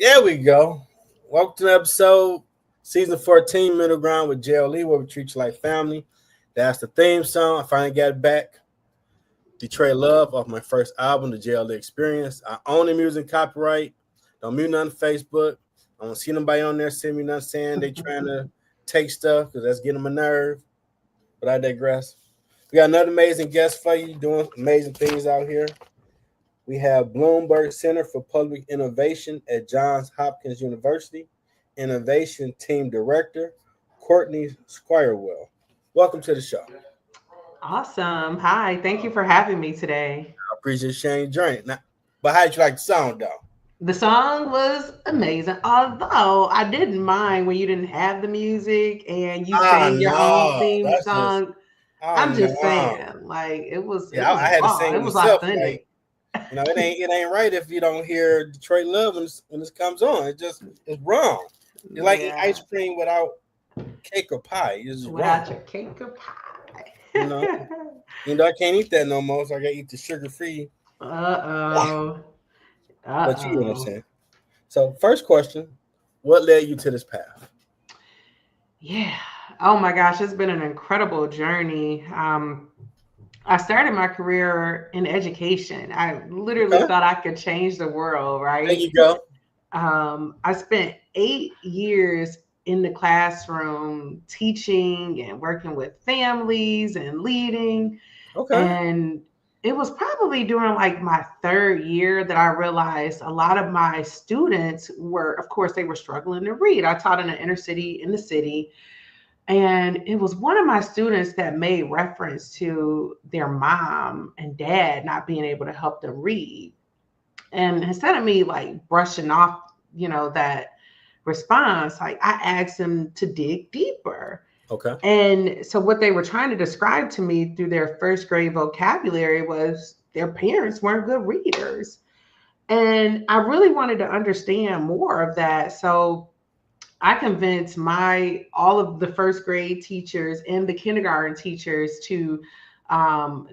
There we go. Welcome to the episode, season 14, Middle Ground with JLE, where we treat you like family. That's the theme song. I finally got it back. Detroit Love off my first album, the JLE Experience. I own the music copyright. Don't mute nothing on Facebook. I don't see nobody on there send me nothing saying they trying to take stuff because that's getting on my nerve. But I digress. We got another amazing guest for you doing amazing things out here. We have Bloomberg Center for Public Innovation at Johns Hopkins University, Innovation Team Director, Cortnie Squirewell. Welcome to the show. Awesome. Hi. Thank you for having me today. I appreciate sharing your journey. Now, but how did you like the sound, though? The song was amazing, although I didn't mind when you didn't have the music and you sang your own No, theme that's just, song. oh I'm just no. saying, like it was I had to raw. sing It it was myself. Like, authentic. it ain't right if you don't hear Detroit Love when this comes on. It's wrong. It's like eating ice Yeah. cream without cake or pie. It's just wrong. Without your cake or pie. You know, I can't eat that no more, so I gotta eat the sugar-free. Uh-oh. But you know what I'm Uh-oh. saying. So, first question: what led you to this path? Yeah. Oh my gosh, it's been an incredible journey. I started my career in education. I literally Okay, thought I could change the world, there right? you go. I spent 8 years in the classroom teaching and working with families and leading. Okay, And it was probably during like my third year that I realized a lot of my students were, of course, they were struggling to read. I taught in an inner city in the city. And it was one of my students that made reference to their mom and dad not being able to help them read. And instead of me like brushing off, that response, like I asked them to dig deeper. okay, And so what they were trying to describe to me through their first grade vocabulary was their parents weren't good readers. And I really wanted to understand more of that. So I convinced my all of the first grade teachers and the kindergarten teachers to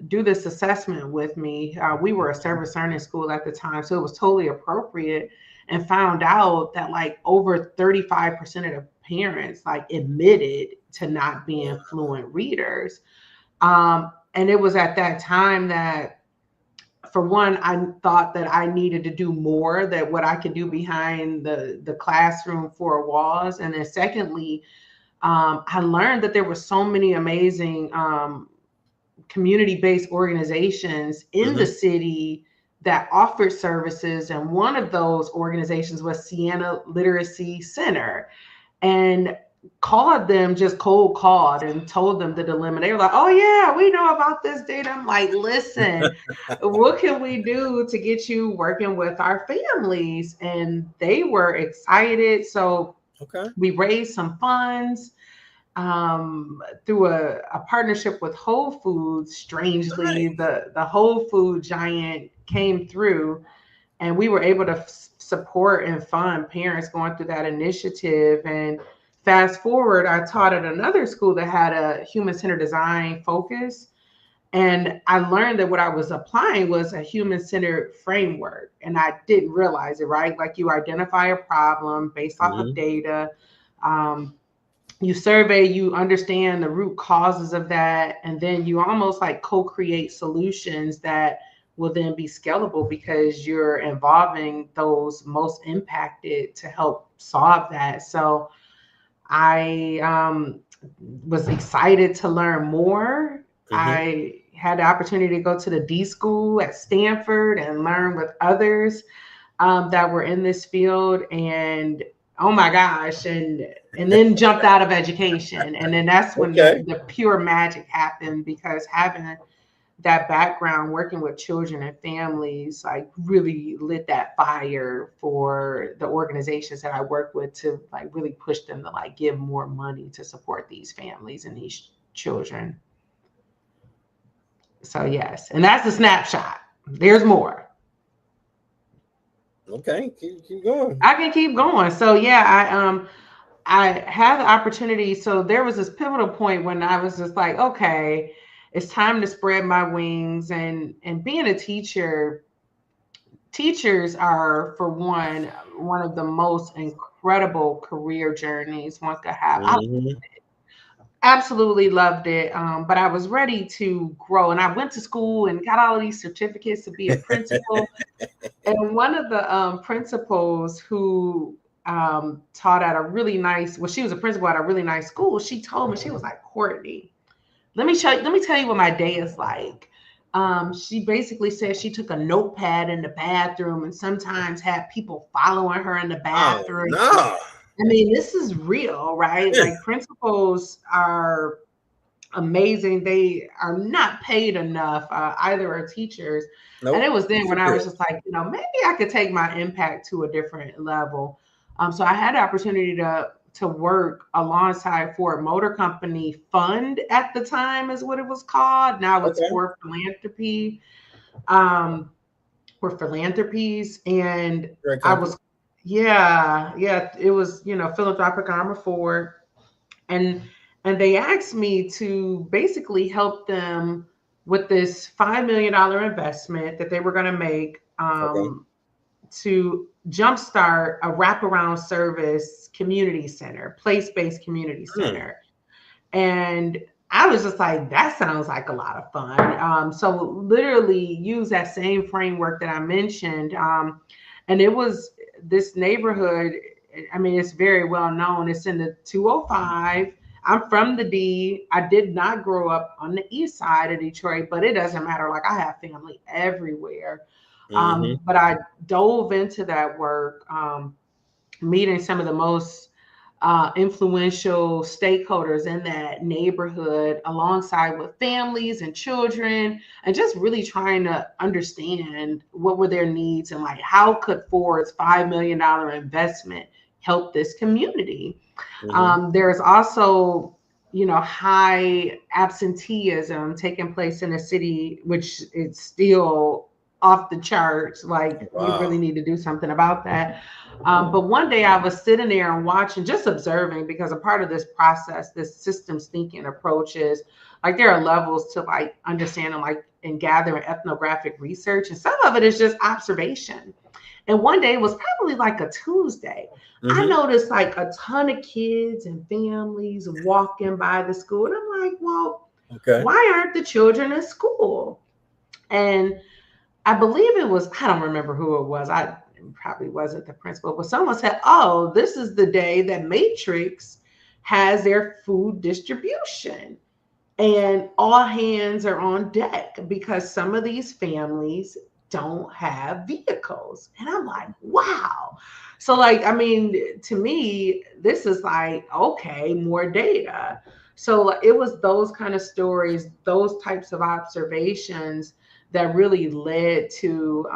do this assessment with me. We were a service learning school at the time, so it was totally appropriate. And found out that like over 35% of the parents like admitted to not being fluent readers. And it was at that time that for one, I thought that I needed to do more than what I could do behind the classroom four walls. And then secondly, I learned that there were so many amazing community-based organizations in the hmm city that offered services. And one of those organizations was Sienna Literacy Center. And called them, just cold called and told them the dilemma. They were like, oh yeah, we know about this data. I'm like, listen, what can we do to get you working with our families? And they were excited. So okay, we raised some funds through a partnership with Whole Foods. Strangely, nice. the Whole Food giant came through, and we were able to support and fund parents going through that initiative. And fast forward, I taught at another school that had a human-centered design focus. And I learned that what I was applying was a human-centered framework. And I didn't realize it, right? Like you identify a problem based off of hmm data. Um, you survey, you understand the root causes of that, and then you almost like co-create solutions that will then be scalable because you're involving those most impacted to help solve that. So I was excited to learn more. hmm I had the opportunity to go to the D school at Stanford and learn with others that were in this field. And oh my gosh, and then jumped out of education. And then that's when Okay. the pure magic happened, because having that background working with children and families like really lit that fire for the organizations that I work with to like really push them to like give more money to support these families and these children. So yes, and that's a snapshot. There's more. Okay. Keep going. I can keep going. So yeah, I had the opportunity. So there was this pivotal point when I was just like, okay, it's time to spread my wings. And being a teacher, teachers are, for one of the most incredible career journeys one could have. I Mm-hmm. absolutely loved it, but I was ready to grow, and I went to school and got all of these certificates to be a principal. And one of the principals who taught at a really nice, well, she was a principal at a really nice school. She told me, she was like, Courtney, let me tell you what my day is like. She basically said she took a notepad in the bathroom and sometimes had people following her in the Oh bathroom. no. I mean, this is real, right? Like, principals are amazing. They are not paid enough, either are teachers. And Nope. it was then For when I was real. just like, maybe I could take my impact to a different level. So I had the opportunity to work alongside Ford Motor Company Fund at the time is what it was called. Now it's Okay. for philanthropy, um, for philanthropies. And Great I company. was, yeah, it was, philanthropic arm of Ford. And they asked me to basically help them with this $5 million investment that they were going to make, Okay. to jumpstart a wraparound service community center, place-based community Hmm. center. And I was just like, that sounds like a lot of fun. So literally use that same framework that I mentioned. And it was this neighborhood. I mean, it's very well known. It's in the 205. I'm from the D. I did not grow up on the east side of Detroit, but it doesn't matter. Like, I have family everywhere. Mm-hmm. But I dove into that work, meeting some of the most influential stakeholders in that neighborhood, alongside with families and children, and just really trying to understand what were their needs and like how could Ford's $5 million investment help this community. Mm-hmm. There's also, high absenteeism taking place in the city, which is still off the charts. Like, we Wow. really need to do something about that. But one day I was sitting there and watching, just observing, because a part of this process, this systems thinking approach is like there are levels to like understanding, like, and gathering ethnographic research, and some of it is just observation. And one day, it was probably like a Tuesday, I Mm-hmm. noticed like a ton of kids and families walking by the school. And I'm like, well, Okay. why aren't the children in school? And I believe it was, I don't remember who it was. I probably wasn't the principal, but someone said, oh, this is the day that Matrix has their food distribution. And all hands are on deck because some of these families don't have vehicles. And I'm like, wow. So, like, I mean, to me, this is like, okay, more data. So like, it was those kind of stories, those types of observations that really led to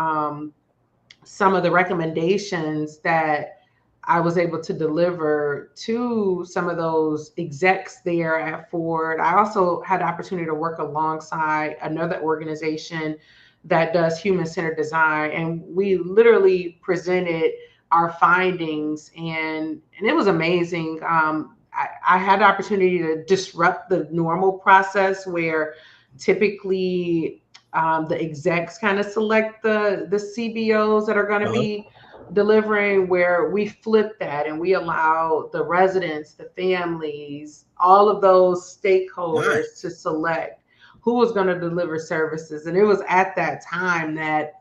some of the recommendations that I was able to deliver to some of those execs there at Ford. I also had the opportunity to work alongside another organization that does human centered design. And we literally presented our findings, and it was amazing. I had the opportunity to disrupt the normal process where typically the execs kind of select the CBOs that are going to Uh-huh. be delivering, where we flip that and we allow the residents, the families, all of those stakeholders Nice. to select who was going to deliver services. And it was at that time that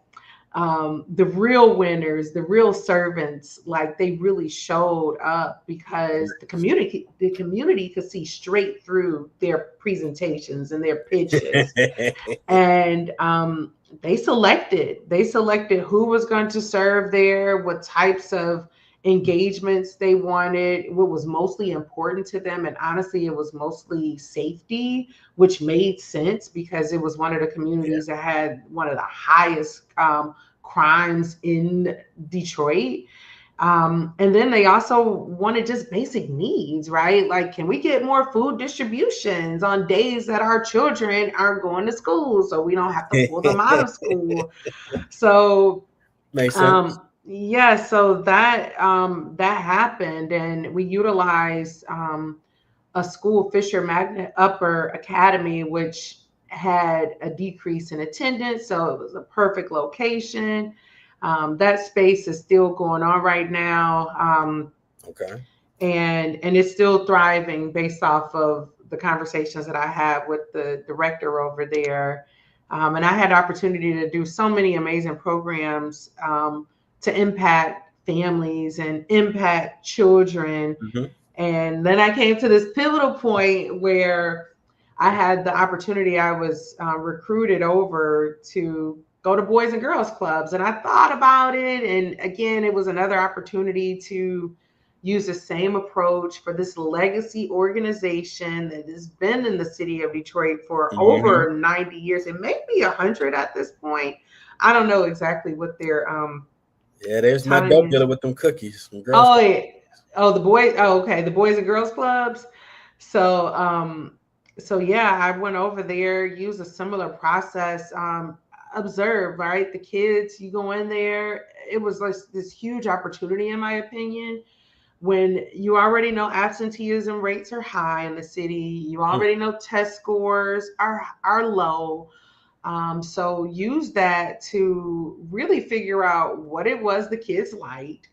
the real winners, the real servants, like, they really showed up because the community could see straight through their presentations and their pitches. And they selected who was going to serve there, what types of engagements they wanted, what was mostly important to them. And honestly, it was mostly safety, which made sense because it was one of the Yeah. communities that had one of the highest crimes in Detroit. And then they also wanted just basic needs, right? Like, can we get more food distributions on days that our children aren't going to school so we don't have to pull them out of school? So, Makes sense. yeah, so that happened, and we utilized a school, Fisher Magnet Upper Academy, which had a decrease in attendance, so it was a perfect location. That space is still going on right now. Okay. And it's still thriving based off of the conversations that I had with the director over there. And I had the opportunity to do so many amazing programs to impact families and impact children. Mm-hmm. And then I came to this pivotal point where I had the opportunity. I was recruited over to go to Boys and Girls Clubs. And I thought about it. And again, it was another opportunity to use the same approach for this legacy organization that has been in the city of Detroit for Mm-hmm. over 90 years. It may be 100 at this point. I don't know exactly what their Yeah, there's my time dope is. dealer with them cookies, some girls. Oh, yeah. Oh, the boys. Oh, okay. The Boys and Girls Clubs. So, so yeah, I went over there, used a similar process. Observe, right? The kids, you go in there. It was like this huge opportunity, in my opinion, when you already know absenteeism rates are high in the city. You already know test scores are low. So use that to really figure out what it was the kids liked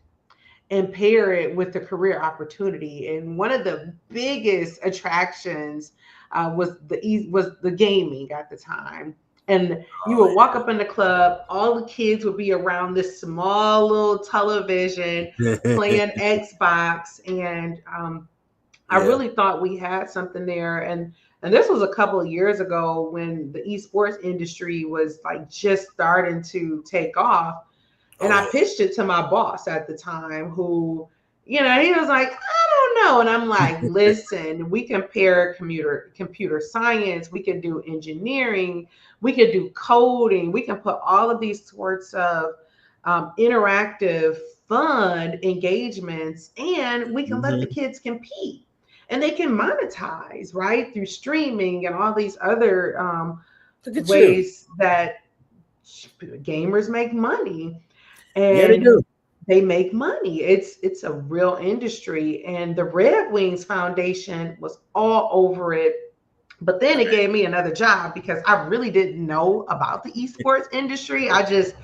and pair it with the career opportunity. And one of the biggest attractions was the gaming at the time. And you would walk up in the club, all the kids would be around this small little television playing Xbox, and I Yeah. really thought we had something there. And this was a couple of years ago when the esports industry was like just starting to take off. And Oh I yeah. pitched it to my boss at the time, who, he was like, I don't know. And I'm like, listen, we can pair computer science, we can do engineering, we can do coding, we can put all of these sorts of interactive, fun engagements, and we can let the Mm-hmm. kids compete. And they can monetize, right, through streaming and all these other Look at you. ways that gamers make money. Yeah, they And do. they make money. It's a real industry. And the Red Wings Foundation was all over it. But then it gave me another job because I really didn't know about the esports industry. I just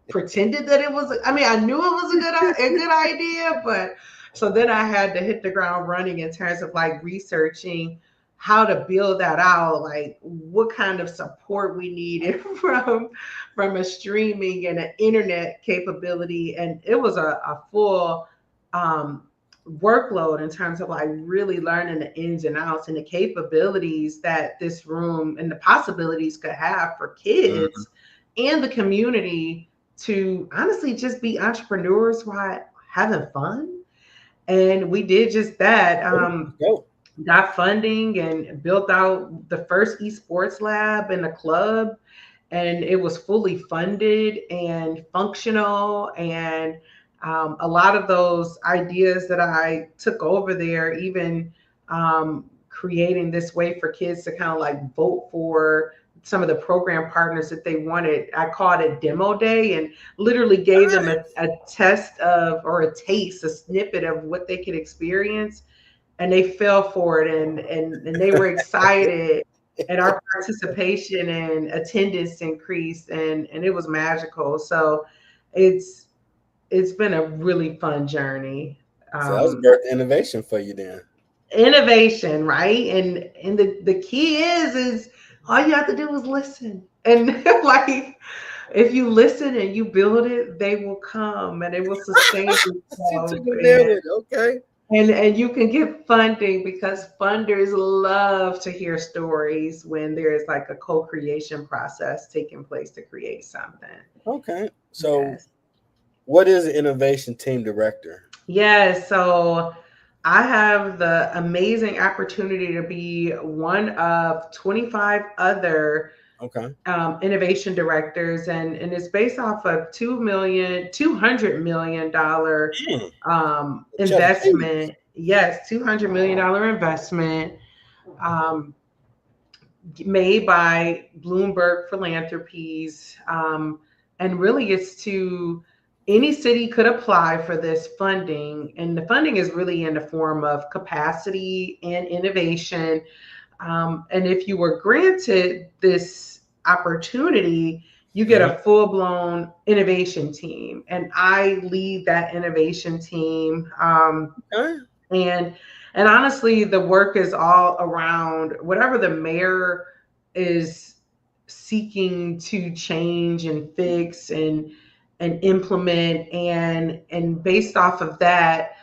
pretended that it was. I mean, I knew it was a good idea, but so then I had to hit the ground running in terms of like researching how to build that out, like what kind of support we needed from a streaming and an internet capability. And it was a full um, workload in terms of like really learning the ins and outs and the capabilities that this room and the possibilities could have for Mm-hmm. kids and the community to honestly just be entrepreneurs while having fun. And we did just that. Go. Got funding and built out the first esports lab in the club. And it was fully funded and functional. And a lot of those ideas that I took over there, even creating this way for kids to kind of like vote for some of the program partners that they wanted. I called it demo day and literally gave them a test of, or a taste, a snippet of what they could experience. And they fell for it, and they were excited, and our participation and attendance increased, and it was magical. So it's it's been a really fun journey. So that was birth innovation for you then. Innovation, right? And the key is all you have to do is listen. And like if you listen and you build it, they will come and it will sustain She itself. took it there. Okay. And you can get funding because funders love to hear stories when there's like a co-creation process taking place to create something. Okay. So Yes. what is an innovation team director? Yes. So I have the amazing opportunity to be one of 25 other Okay. innovation directors, and it's based off of $200 million Chuck E. investment. Yes, $200 million investment um, made by Bloomberg Philanthropies. And really, it's to any city could apply for this funding. And the funding is really in the form of capacity and innovation. And if you were granted this opportunity, you get a full-blown innovation team, and I lead that innovation team. And honestly, the work is all around whatever the mayor is seeking to change and fix and implement, and based off of that,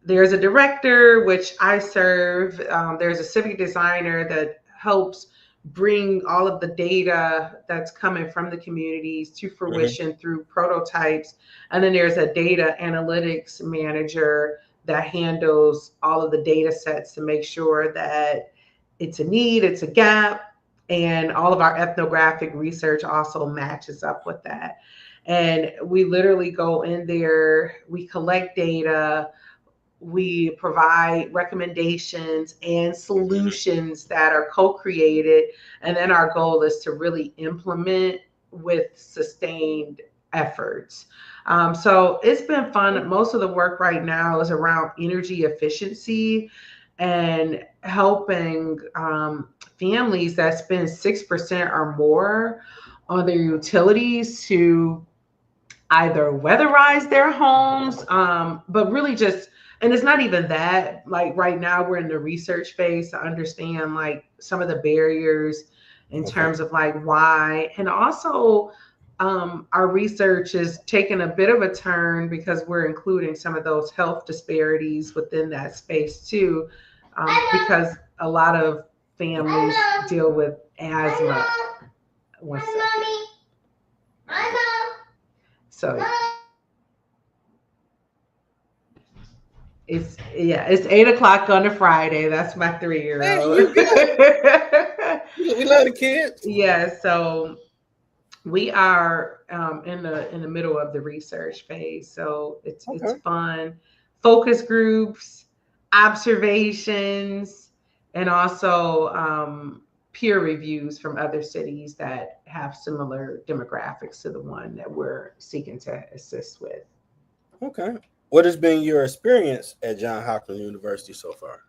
there's a director, which I serve. There's a civic designer that helps bring all of the data that's coming from the communities to fruition through prototypes. And then there's a data analytics manager that handles all of the data sets to make sure that it's a need, it's a gap, and all of our ethnographic research also matches up with that. And we literally go in there, we collect data, we provide recommendations and solutions that are co-created, and then our goal is to really implement with sustained efforts. So it's been fun. Most of the work right now is around energy efficiency and helping families that spend 6% or more on their utilities to either weatherize their homes, but really just, and it's not even that, like right now we're in the research phase to understand like some of the barriers in terms of like why. And also our research is taking a bit of a turn because we're including some of those health disparities within that space too, because a lot of families deal with asthma. One second. So it's 8:00 on a Friday. That's my 3-year-old. Hey, we love the kids. Yeah, so we are in the middle of the research phase. So it's fun. Focus groups, observations, and also peer reviews from other cities that have similar demographics to the one that we're seeking to assist with. Okay. What has been your experience at Johns Hopkins University so far?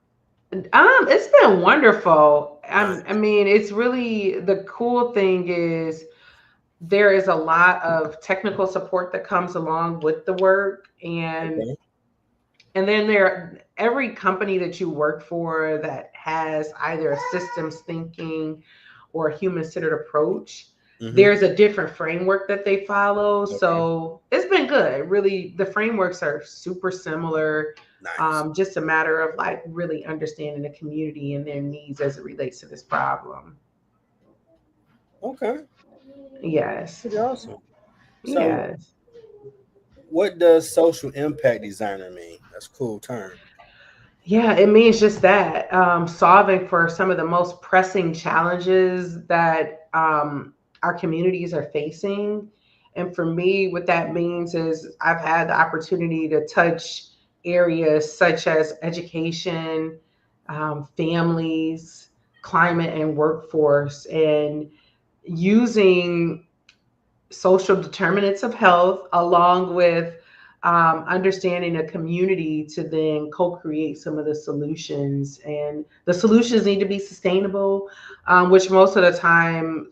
It's been wonderful. I mean, it's really, the cool thing is there is a lot of technical support that comes along with the work, and then every company that you work for that has either a systems thinking or a human-centered approach, there's a different framework that they follow. So it's been good. Really, the frameworks are super similar. Just a matter of like really understanding the community and their needs as it relates to this problem. Okay. Yes. Pretty awesome. So, yes. what does social impact designer mean? That's a cool term. Yeah, it means just that, solving for some of the most pressing challenges that our communities are facing. And for me, what that means is I've had the opportunity to touch areas such as education, families, climate, and workforce, and using social determinants of health along with understanding a community to then co-create some of the solutions. And the solutions need to be sustainable, which most of the time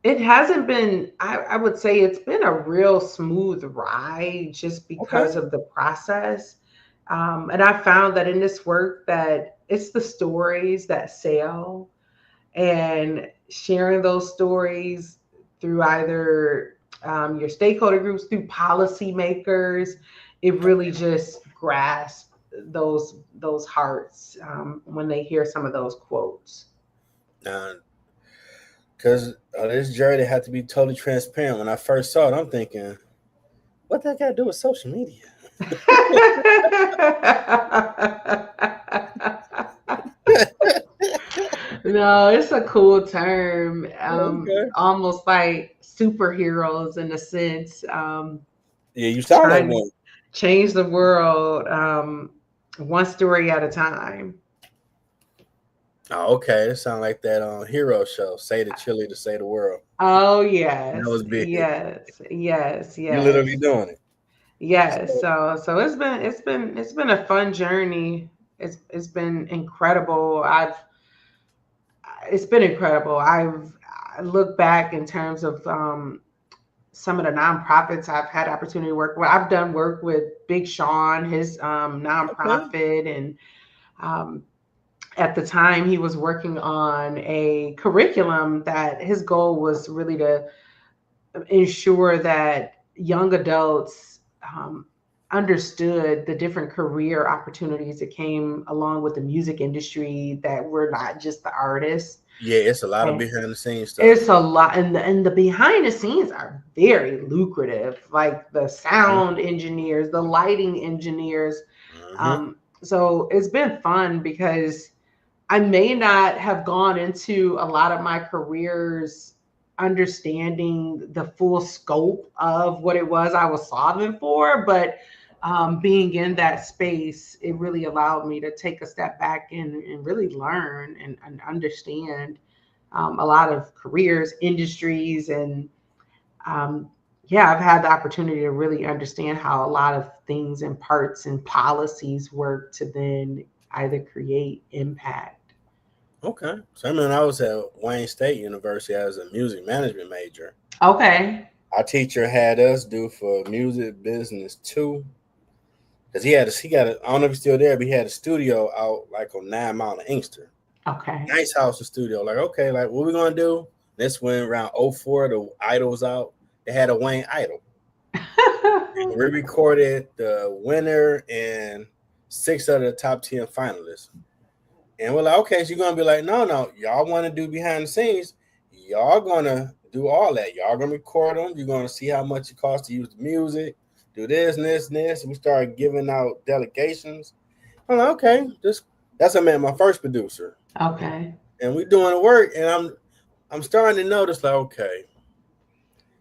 it hasn't been. I would say it's been a real smooth ride just because of the process. And I found that in this work that it's the stories that sell, and sharing those stories through either your stakeholder groups, through policymakers, it really just grasps those hearts when they hear some of those quotes. Because this journey had to be totally transparent. When I first saw it, I'm thinking, what that got to do with social media? No, it's a cool term. Almost like superheroes in a sense. Yeah, you sound like one. Change the world one story at a time. Oh, okay. It sounds like that hero show, Say the Chili to Save the World. Oh yes. That was big. Yes. You're literally doing it. Yes. So it's been a fun journey. It's been incredible. It's been incredible. I look back in terms of some of the nonprofits I've had opportunity to work with. I've done work with Big Sean, his Okay. nonprofit, and um, at the time he was working on a curriculum that his goal was really to ensure that young adults understood the different career opportunities that came along with the music industry, that we're not just the artists. Yeah, it's a lot of And behind the scenes stuff. it's a lot, and the behind the scenes are very lucrative, like the Mm-hmm. sound engineers, the lighting engineers. Mm-hmm. So it's been fun because I may not have gone into a lot of my careers understanding the full scope of what it was I was solving for, but being in that space, it really allowed me to take a step back and really learn and understand a lot of careers, industries, and um, yeah, I've had the opportunity to really understand how a lot of things and parts and policies work to then either create impact. Okay. So I mean, I was at Wayne State University as a music management major. Okay. Our teacher had us do for music business too, because I don't know if he's still there, but he had a studio out like on 9 Mile in Inkster. Okay. Nice house and studio. Like, okay, like what we gonna do? This went around '04, the Idol was out. They had a Wayne Idol. And we recorded the winner and 6 of the top 10 finalists. And we're like, okay, so you're gonna be like, no, y'all want to do behind the scenes, y'all gonna do all that. Y'all gonna record them. You're gonna see how much it costs to use the music, do this and this and this. And we started giving out delegations. I'm like, okay, that's I met my first producer, Okay. and we doing the work, and I'm starting to notice like, okay,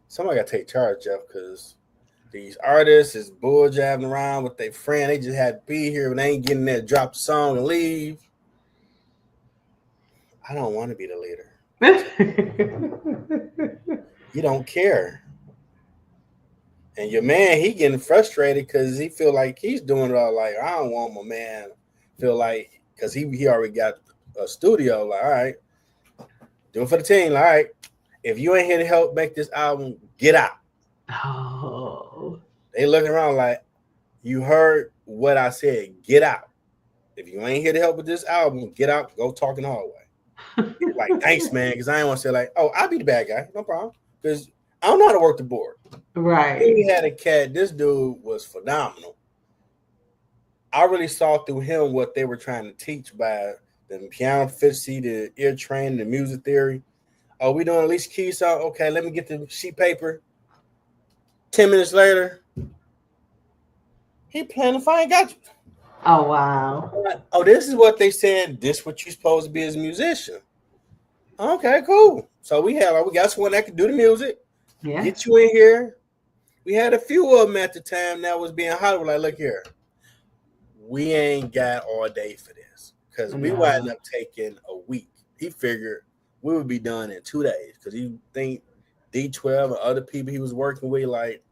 somebody got to take charge, Jeff, because these artists is bull jabbing around with their friend. They just had to be here, but they ain't getting there, drop the song and leave. I don't want to be the leader. You don't care. And your man, he getting frustrated because he feel like he's doing it all. Like, I don't want my man feel like, because he already got a studio. Like, all right, do it for the team. Like, all right, if you ain't here to help make this album, get out. Oh. They looking around like, you heard what I said. Get out. If you ain't here to help with this album, get out. Go talk in the hallway. Like, thanks, man, because I ain't want to say like, oh, I'll be the bad guy. No problem. Because I don't know how to work the board. Right. He had a cat. This dude was phenomenal. I really saw through him what they were trying to teach by the piano proficiency, the ear training, the music theory. Oh, we doing Alicia Keys song? Okay, let me get the sheet paper. 10 minutes later, he playing the fine got you. Oh, wow. Oh, this is what they said. This is what you're supposed to be as a musician. Okay, cool. So we got someone that could do the music, Yeah. get you in here. We had a few of them at the time that was being Hollywood. Like, look here, we ain't got all day for this because we wind up taking a week. He figured we would be done in 2 days because he think D12 and other people he was working with, like,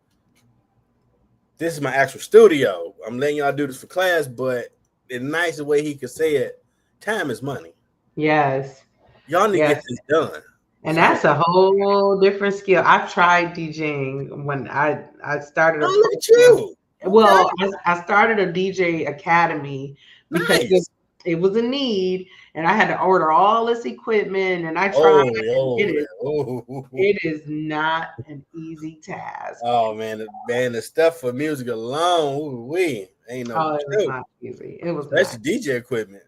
this is my actual studio. I'm letting y'all do this for class, but the nicest way he could say it, time is money. Yes. Y'all need to Yes. get this done. And So, that's a whole different skill. I've tried DJing when I started a oh, look at program. you. Well, Okay. I started a DJ academy because Nice. it was a need, and I had to order all this equipment, and I tried. Oh, It is not an easy task. oh man, the stuff for music alone, we ain't no Oh, it was joke. not easy. It was not. Especially DJ equipment.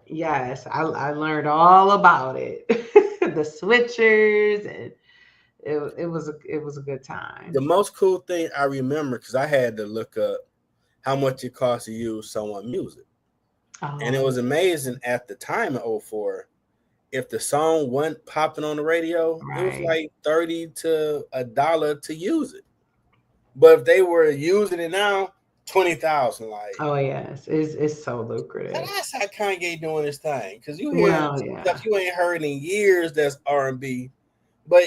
Yes, I learned all about it. The switchers, and it was a good The time. most cool thing I remember, because I had to look up how much it costs to use someone music. And it Oh, was amazing at the time in '04. If the song wasn't popping on the radio, it was right. like 30 to $1 to use it. But if they were using it now, 20,000. Like, Oh yes, it's so lucrative. that's how Kanye doing his thing. Because you hear Well, stuff yeah. you ain't heard in years that's R&B, but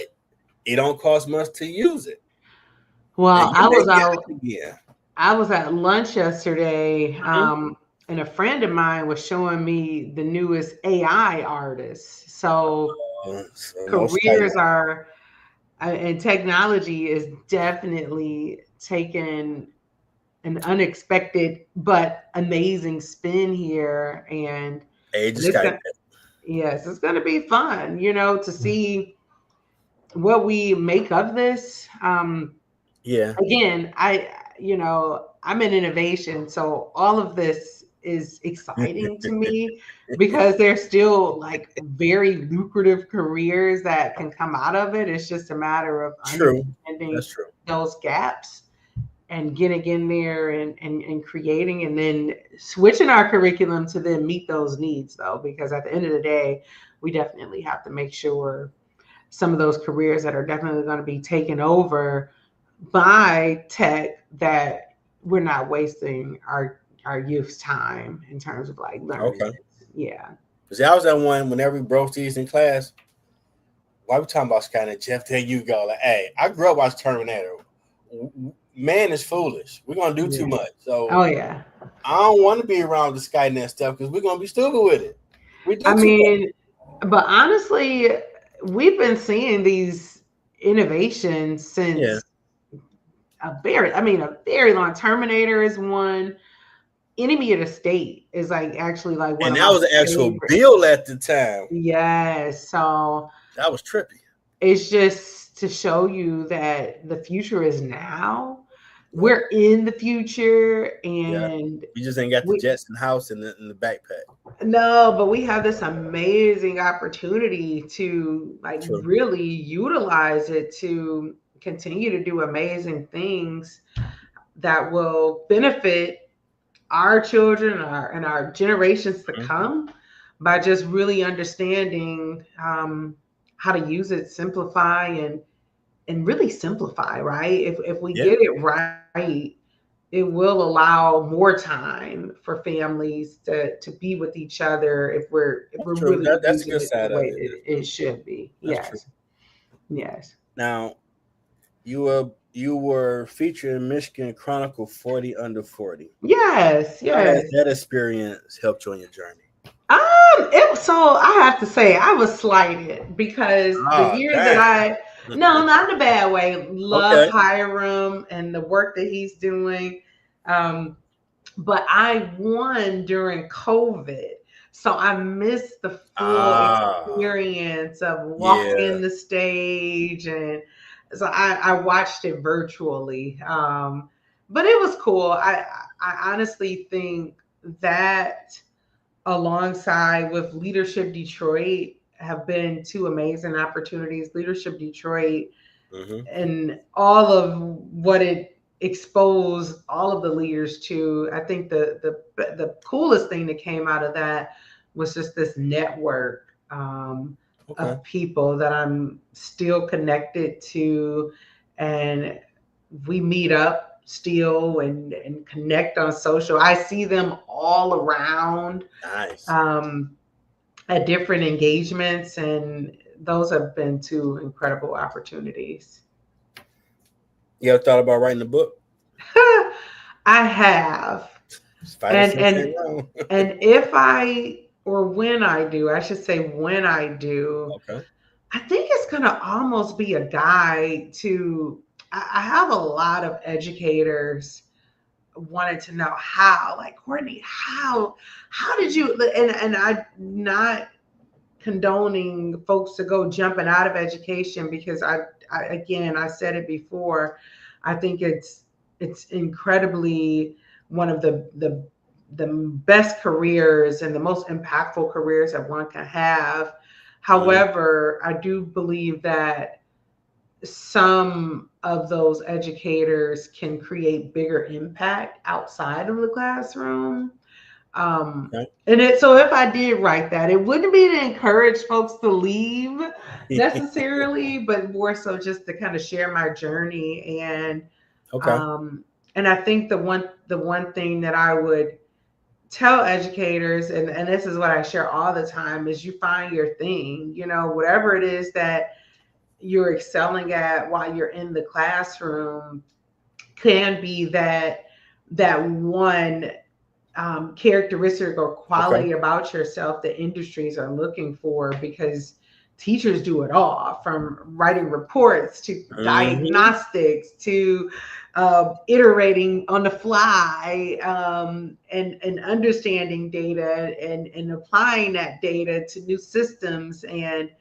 it don't cost much to use it. And Well, you make it again. I was at lunch yesterday, Mhm. and a friend of mine was showing me the newest AI artists. So Most likely. careers are, and technology is definitely taken an unexpected but amazing spin here, and Age of it's Skype. gonna, yes, it's gonna be fun, to see what we make of this. Yeah. Again, I'm in innovation, so all of this is exciting to me because there's still like very lucrative careers that can come out of it. It's just a matter of True. understanding That's true. those gaps and getting in there and creating, and then switching our curriculum to then meet those needs, though, because at the end of the day, we definitely have to make sure some of those careers that are definitely going to be taken over by tech, that we're not wasting our youth's time in terms of like learning. Okay. Yeah. Because I was that one whenever we broke these in class. Why we talking about Skynet? Jeff, there you go. Like, hey, I grew up watching Terminator. Man is foolish. We're gonna do too much. So Oh yeah. I don't want to be around the Skynet stuff because we're gonna be stupid with it. We do I too mean, but honestly, we've been seeing these innovations much. Yeah. since a very long. Terminator is one. Enemy of the State is like actually like one And of that my was an actual favorite. bill at the time. Yes. So That was trippy. it's just to show you that the future is now. Yeah. We're in the future, Yeah. and You just ain't got the Jetson house in the backpack. no, but we have this amazing opportunity to like True. really utilize it to continue to do amazing things that will benefit our children and our generations to come, by just really understanding how to use it, simplify, and really simplify, right? If we get it right, it will allow more time for families to be with each other if we're True. really That's a using good it the side of way it. it should be. That's true. Yes. Now, you were featured in Michigan Chronicle 40 Under 40. Yes. How has that experience helped you on your journey? So I have to say I was slighted because the year that no, not in a bad way, love Hiram and the work that he's doing. But I won during COVID. So I missed the full experience of walking the stage. And so I watched it virtually. But it was cool. I honestly think that alongside with Leadership Detroit have been two amazing opportunities. Leadership Detroit and all of what it exposed all of the leaders to. I think the coolest thing that came out of that was just this network of people that I'm still connected to, and we meet up still and connect on social. I see them all around. Nice. At different engagements, and those have been two incredible opportunities. You ever thought about writing a book? I have. And if I, or when I do, I should say when I do, I think it's going to almost be a guide to, I have a lot of educators wanted to know how, like, Cortnie, how did you, and I'm not condoning folks to go jumping out of education, because I again, I said it before, I think it's incredibly one of the best careers and the most impactful careers that one can have. However, I do believe that some of those educators can create bigger impact outside of the classroom. So if I did write that, it wouldn't be to encourage folks to leave necessarily, but more so just to kind of share my journey. And and I think the one thing that I would tell educators, and this is what I share all the time, is you find your thing, whatever it is that you're excelling at while you're in the classroom, can be that one characteristic or quality about yourself that industries are looking for. Because teachers do it all, from writing reports to diagnostics to iterating on the fly, and understanding data and applying that data to new systems. And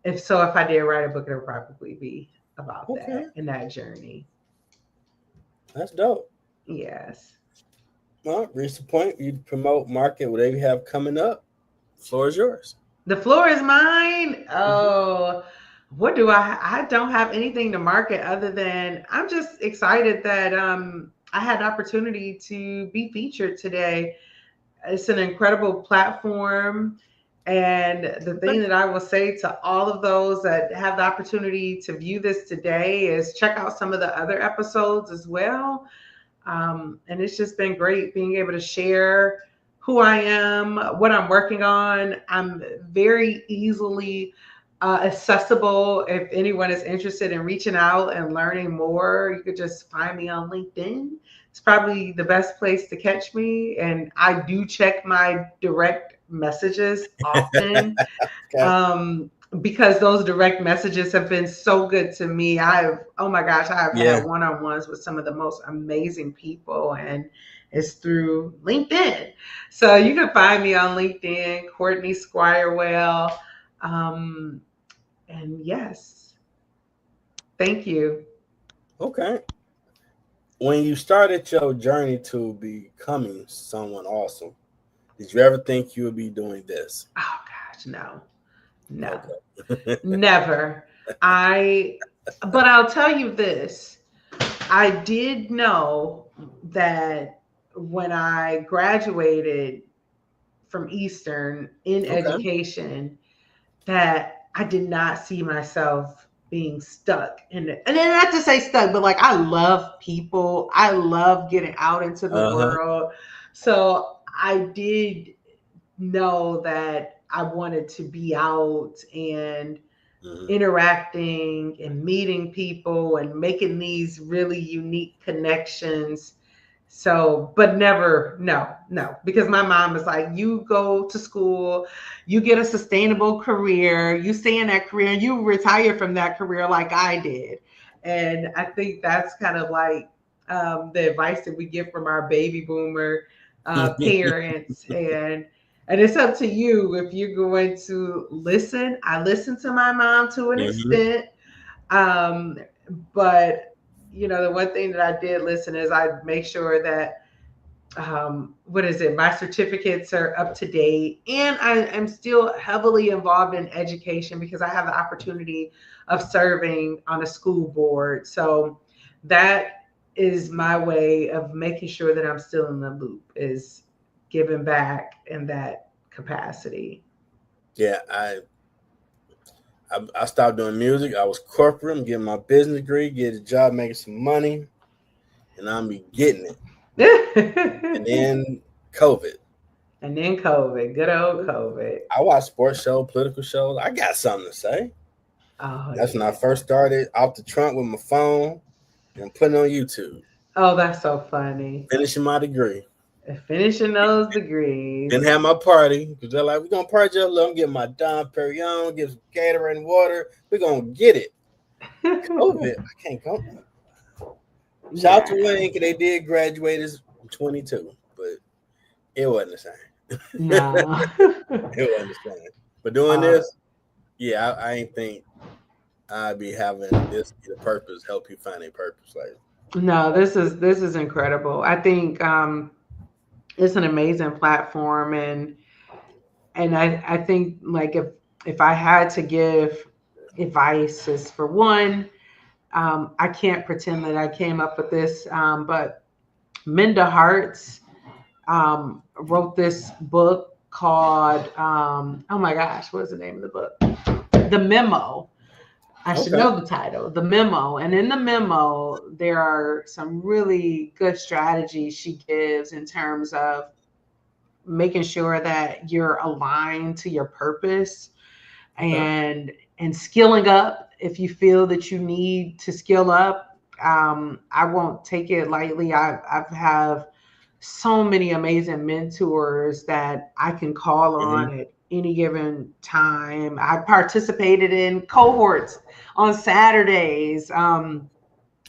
if I did write a book, it would probably be about that and that journey. That's dope. Yes. Well, reach the point. You promote, market, whatever you have coming up. The floor is yours. The floor is mine. Oh, what do I don't have anything to market other than I'm just excited that I had the opportunity to be featured today. It's an incredible platform. And the thing that I will say to all of those that have the opportunity to view this today is check out some of the other episodes as well. And it's just been great being able to share who I am, what I'm working on. I'm very easily accessible. If anyone is interested in reaching out and learning more, you could just find me on LinkedIn. It's probably the best place to catch me. And I do check my direct messages often. Because those direct messages have been so good to me. I've had one-on-ones with some of the most amazing people, and it's through LinkedIn. So you can find me on LinkedIn, Cortnie Squirewell. And yes, thank you. Okay. When you started your journey to becoming someone awesome, did you ever think you would be doing this? Oh gosh, no. Never. But I'll tell you this. I did know that when I graduated from Eastern in education, that I did not see myself being stuck in it. And then not to say stuck, but like I love people. I love getting out into the world. So I did know that I wanted to be out and interacting and meeting people and making these really unique connections. So, but never, no, because my mom was like, you go to school, you get a sustainable career, you stay in that career, you retire from that career like I did. And I think that's kind of like the advice that we get from our baby boomer parents. And it's up to you if you're going to listen. I listened to my mom to an extent. But, the one thing that I did listen is I make sure that, my certificates are up to date. And I am still heavily involved in education because I have the opportunity of serving on a school board. So that is my way of making sure that I'm still in the loop, is giving back in that capacity. Yeah, I stopped doing music. I was corporate. I'm getting my business degree, get a job, making some money, and I'm be getting it. And then COVID. Good old COVID. I watch sports shows, political shows. I got something to say. That's when I first started out the trunk with my phone and putting on YouTube. Oh, that's so funny. Finishing my degree. Finishing those degrees. Didn't have my party because they're like, we're going to party a little. I'm getting my Dom Perignon, get some Gatorade and water. We're going to get it. COVID, I can't go. Shout out to Wayne because they did graduate as 22, but it wasn't the same. No. It wasn't the same. But doing this, yeah, I ain't think I'd be having this be the purpose, help you find a purpose. Like, no, this is incredible. I think it's an amazing platform, and I think like if I had to give advice, for one, I can't pretend that I came up with this, but Minda Harts wrote this book called oh my gosh, what is the name of the book? The Memo. I should know the title, The Memo. And in the memo, there are some really good strategies she gives in terms of making sure that you're aligned to your purpose and skilling up if you feel that you need to skill up. I won't take it lightly. I've have so many amazing mentors that I can call on at any given time. I participated in cohorts on Saturdays,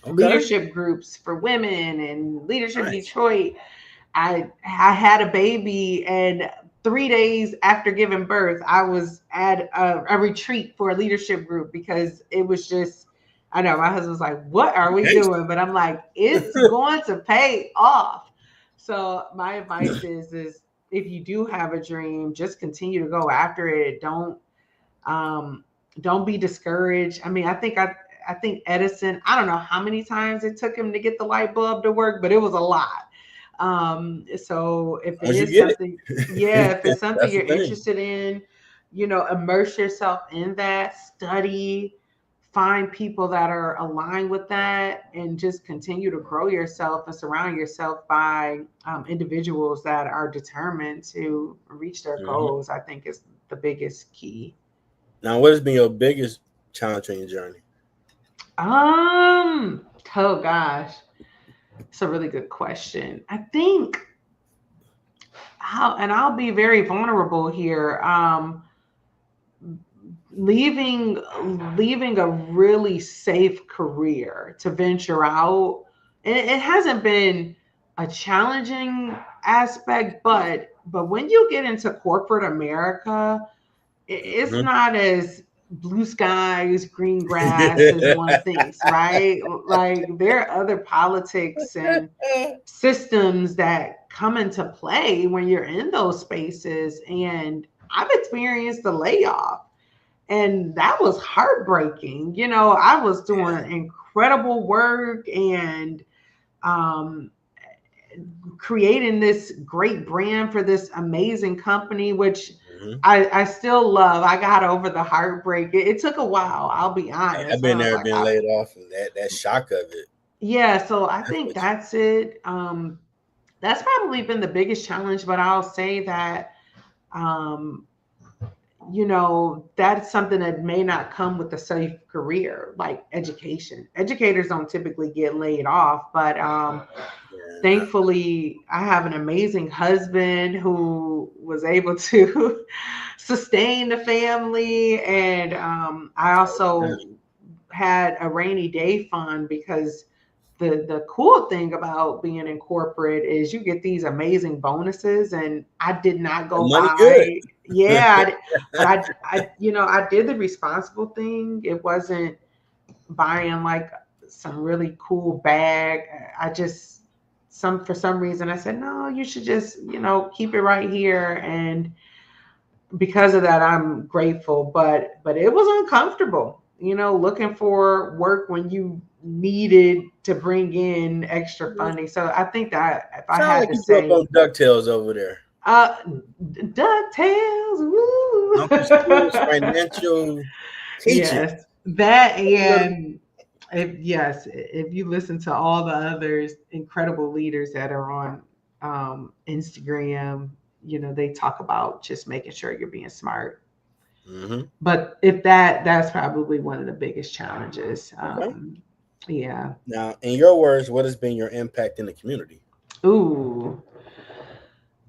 leadership groups for women and Leadership Detroit. I had a baby, and 3 days after giving birth, I was at a retreat for a leadership group because it was just, I know my husband was like, "What are we doing?" But I'm like, it's going to pay off. So my advice is if you do have a dream, just continue to go after it. Don't be discouraged. I mean, I think Edison, I don't know how many times it took him to get the light bulb to work, but it was a lot. So if it is something, yeah, if it's something you're interested in, immerse yourself in that, study, find people that are aligned with that, and just continue to grow yourself and surround yourself by individuals that are determined to reach their goals. I think is the biggest key. Now, what has been your biggest challenge in your journey? Oh gosh, it's a really good question. I think I'll be very vulnerable here. Leaving a really safe career to venture out, it hasn't been a challenging aspect, but when you get into corporate America, it's not as blue skies, green grass as one thinks, right? Like there are other politics and systems that come into play when you're in those spaces. And I've experienced a layoff, and that was heartbreaking. I was doing incredible work and creating this great brand for this amazing company, which I still love. I got over the heartbreak. It took a while, I'll be honest. I've been there, being laid off, and that shock of it. Yeah, so I think that's it. That's probably been the biggest challenge, but I'll say that that's something that may not come with a safe career, like education. Educators don't typically get laid off, but thankfully I have an amazing husband who was able to sustain the family. And I also had a rainy day fund, because the cool thing about being in corporate is you get these amazing bonuses, and I did not go buy. Yeah, but I did the responsible thing. It wasn't buying like some really cool bag. I just for some reason I said, no, you should just keep it right here. And because of that, I'm grateful. But it was uncomfortable, looking for work when you needed to bring in extra funding. So I think that if I had to say, on DuckTales over there. DuckTales, woo! Financial teaching. Yes, that, and if you listen to all the others incredible leaders that are on Instagram, they talk about just making sure you're being smart. But if that's probably one of the biggest challenges. Yeah. Now, in your words, what has been your impact in the community? Ooh,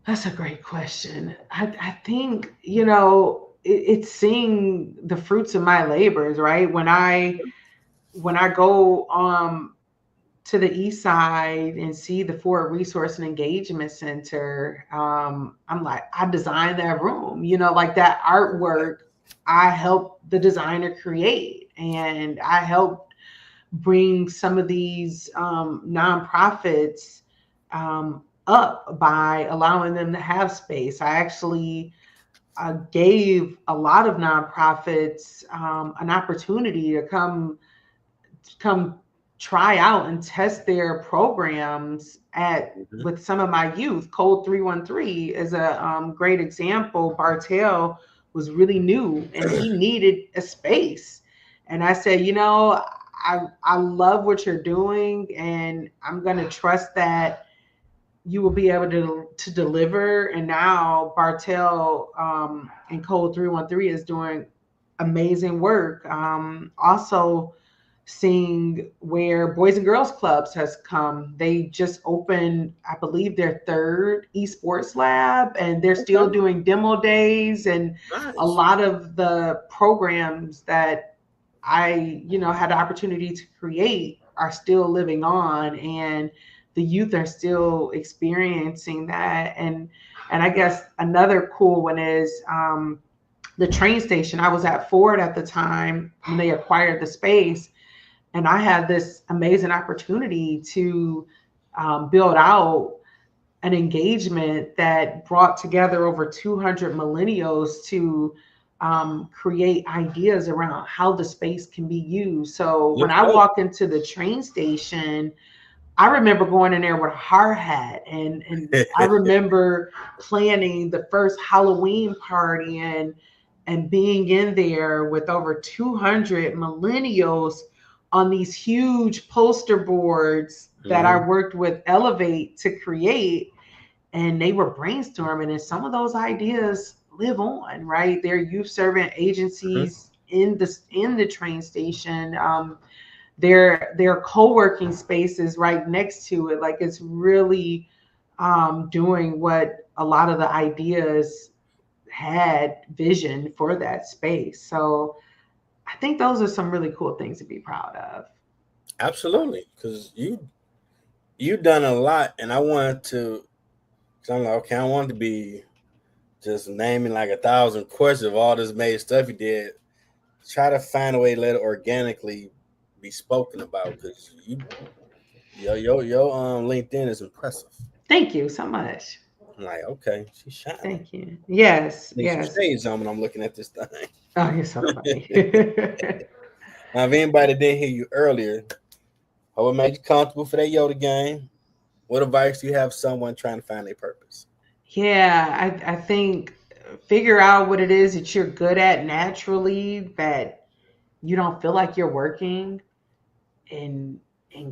that's a great question. I think, it's seeing the fruits of my labors, right? When I go to the east side and see the Ford Resource and Engagement Center, I'm like, I designed that room, like that artwork I helped the designer create, and I helped bring some of these nonprofits up by allowing them to have space. I actually gave a lot of nonprofits an opportunity to come try out and test their programs with some of my youth. Code 313 is a great example. Bartell was really new and he needed a space. And I said, I love what you're doing, and I'm going to trust that you will be able to deliver. And now Bartell and Code 313 is doing amazing work. Also seeing where Boys and Girls Clubs has come. They just opened, I believe, their third esports lab, and they're still doing demo days, and a lot of the programs that I, had the opportunity to create are still living on, and the youth are still experiencing that. And I guess another cool one is the train station. I was at Ford at the time when they acquired the space, and I had this amazing opportunity to build out an engagement that brought together over 200 millennials to create ideas around how the space can be used. So when I walk into the train station, I remember going in there with a hard hat, and I remember planning the first Halloween party and being in there with over 200 millennials on these huge poster boards that I worked with Elevate to create. And they were brainstorming, and some of those ideas live on, right? They're youth servant agencies in the train station. Their co-working spaces right next to it. Like, it's really doing what a lot of the ideas had vision for that space. So I think those are some really cool things to be proud of. Absolutely, because you've done a lot, and I wanted to. Cause I'm like, okay, I want to be just naming like 1,000 questions of all this made stuff you did. Try to find a way to let it organically be spoken about, because your LinkedIn is impressive. Thank you so much. I'm like, okay, she's shining. Thank you. Yes, Need some yes. shades on when I'm looking at this thing. Oh, you're so funny. Now, if anybody didn't hear you earlier, hope it made you comfortable for that Yoda game. What advice do you have someone trying to find their purpose? Yeah, I think figure out what it is that you're good at naturally, that you don't feel like you're working, and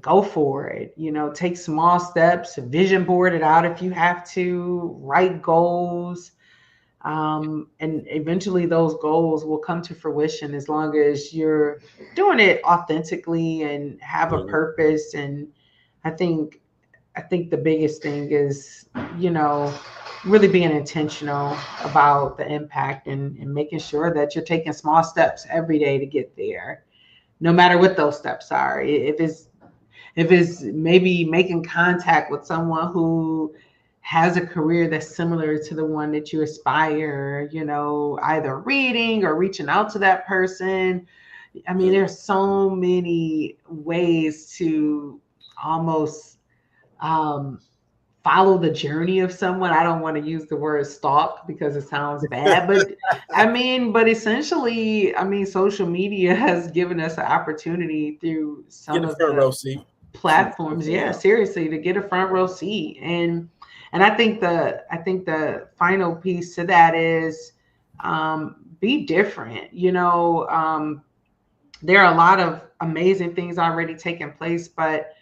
go for it. Take small steps, vision board it out if you have to, write goals. And eventually those goals will come to fruition as long as you're doing it authentically and have a purpose. And I think the biggest thing is, really being intentional about the impact, and making sure that you're taking small steps every day to get there, no matter what those steps are. If it's maybe making contact with someone who has a career that's similar to the one that you aspire, either reading or reaching out to that person. I mean, there's so many ways to almost follow the journey of someone. I don't want to use the word stalk because it sounds bad, but but essentially, social media has given us an opportunity through some of the platforms. Yeah, seriously, to get a front row seat. And I think the final piece to that is be different. There are a lot of amazing things already taking place, but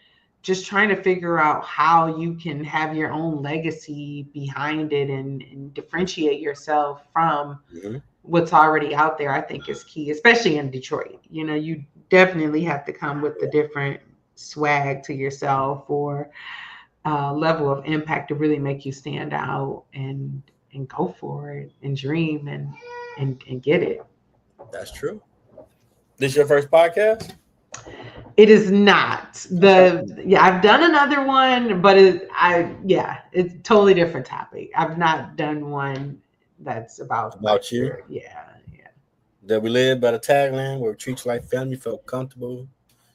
just trying to figure out how you can have your own legacy behind it, and differentiate yourself from what's already out there, I think is key, especially in Detroit. You definitely have to come with the different swag to yourself, or level of impact to really make you stand out, and go for it, and dream, and get it. That's true. This your first podcast? It is not. I've done another one, but it's a totally different topic. I've not done one that's about you. Yeah. That we live by the tagline where we treat you like family, feel comfortable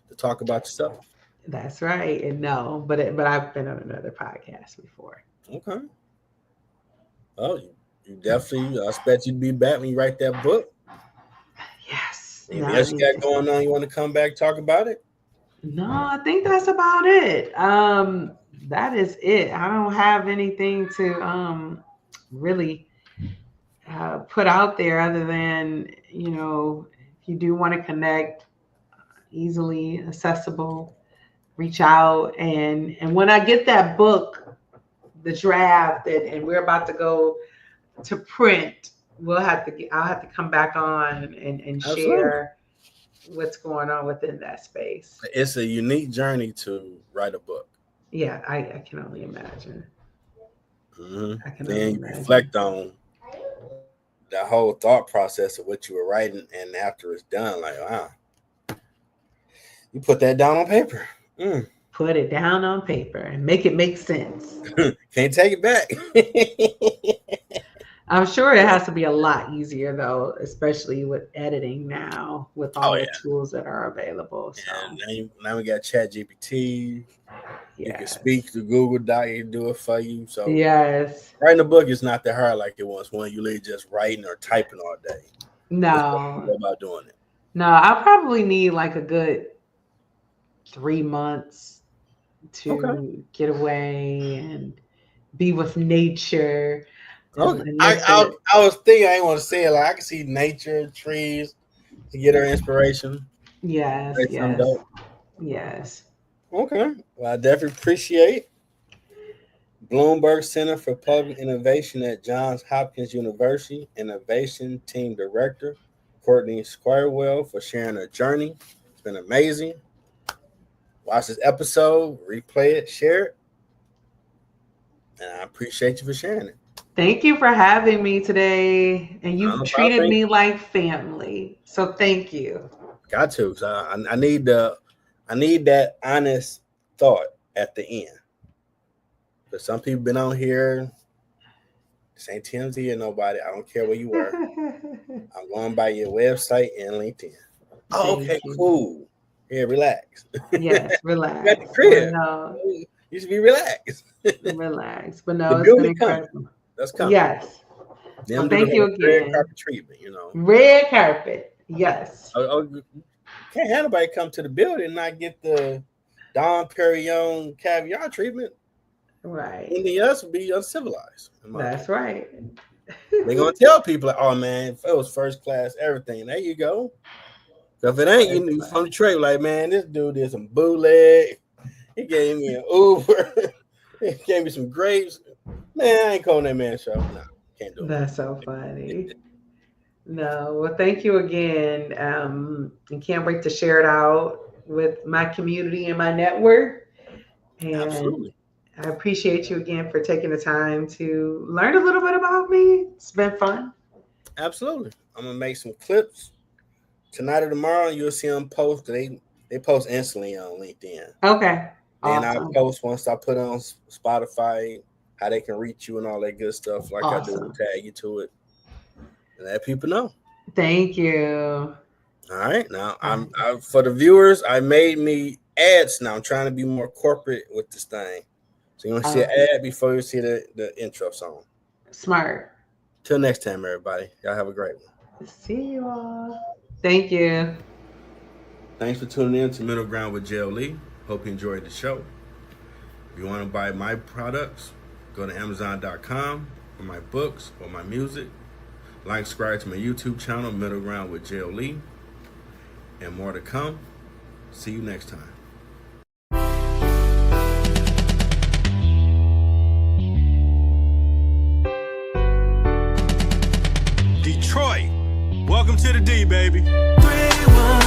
to talk about yourself. That's right. And no, but I've been on another podcast before. Okay. Oh, you definitely. I expect you'd be back when you write that book. Yes. Anything else you got going on? You want to come back talk about it? No, I think that's about it. That is it. I don't have anything to really put out there other than, if you do want to connect, easily accessible, reach out. And when I get that book, the draft, and we're about to go to print, I'll have to come back on and share what's going on within that space. It's a unique journey to write a book. Yeah, I can only imagine. Mm-hmm. I can Then only you imagine. reflect on the whole thought process of what you were writing, and after it's done, like, wow, you put that down on paper. Put it down on paper and make it make sense. Can't take it back. I'm sure it has to be a lot easier though, especially with editing now, with all the tools that are available. So now we got ChatGPT. yes. You can speak to Google Doc, it can do it for you. So yes, writing a book is not that hard like it was when you literally just writing or typing all day. No, about doing it. No, I probably need like a good 3 months to get away and be with nature. Okay. I was thinking, I didn't want to say it, like I can see nature, trees to get her inspiration. Yes, yes. Okay. Well, I definitely appreciate Bloomberg Center for Public Innovation at Johns Hopkins University Innovation Team Director Cortnie Squirewell for sharing her journey. It's been amazing. Watch this episode, replay it, share it. And I appreciate you for sharing it. Thank you for having me today. And you've treated me like family. So thank you. Got to. So I need that honest thought at the end. But some people been on here. This ain't TMZ or nobody. I don't care where you were. I'm going by your website and LinkedIn. Oh, okay, cool. Yeah, relax. Yes, relax. You got the crib. No. You should be relaxed. Relax. But no, it's been incredible. That's coming. Yes. Well, thank you again. Red carpet treatment, Red carpet. Yes. Can't have nobody come to the building and not get the Dom Perignon caviar treatment. Right. Anything else would be uncivilized. That's right. They're gonna tell people like, oh man, it was first class, everything. There you go. So if it ain't, you from Detroit, like, man, this dude did some bootleg. He gave me an Uber. He gave me some grapes. Man, I ain't calling that man show. No, can't do it. That's so funny. No, well, thank you again. And can't wait to share it out with my community and my network. And absolutely. I appreciate you again for taking the time to learn a little bit about me. It's been fun. Absolutely. I'm gonna make some clips tonight or tomorrow. You'll see them post. They post instantly on LinkedIn. Okay. Then awesome. I post once I put it on Spotify how they can reach you and all that good stuff. Like awesome. I do, tag you to it and let people know. Thank you. All right. Now I'm for the viewers. I made me ads now. I'm trying to be more corporate with this thing. So you want to see an ad before you see the intro song. Smart. Till next time, everybody. Y'all have a great one. See you all. Thank you. Thanks for tuning in to Middle Ground with JLE. Hope you enjoyed the show. If you want to buy my products, go to Amazon.com for my books or my music. Like, subscribe to my YouTube channel, Middle Ground with JLE. And more to come. See you next time. Detroit, welcome to the D, baby. 3-1.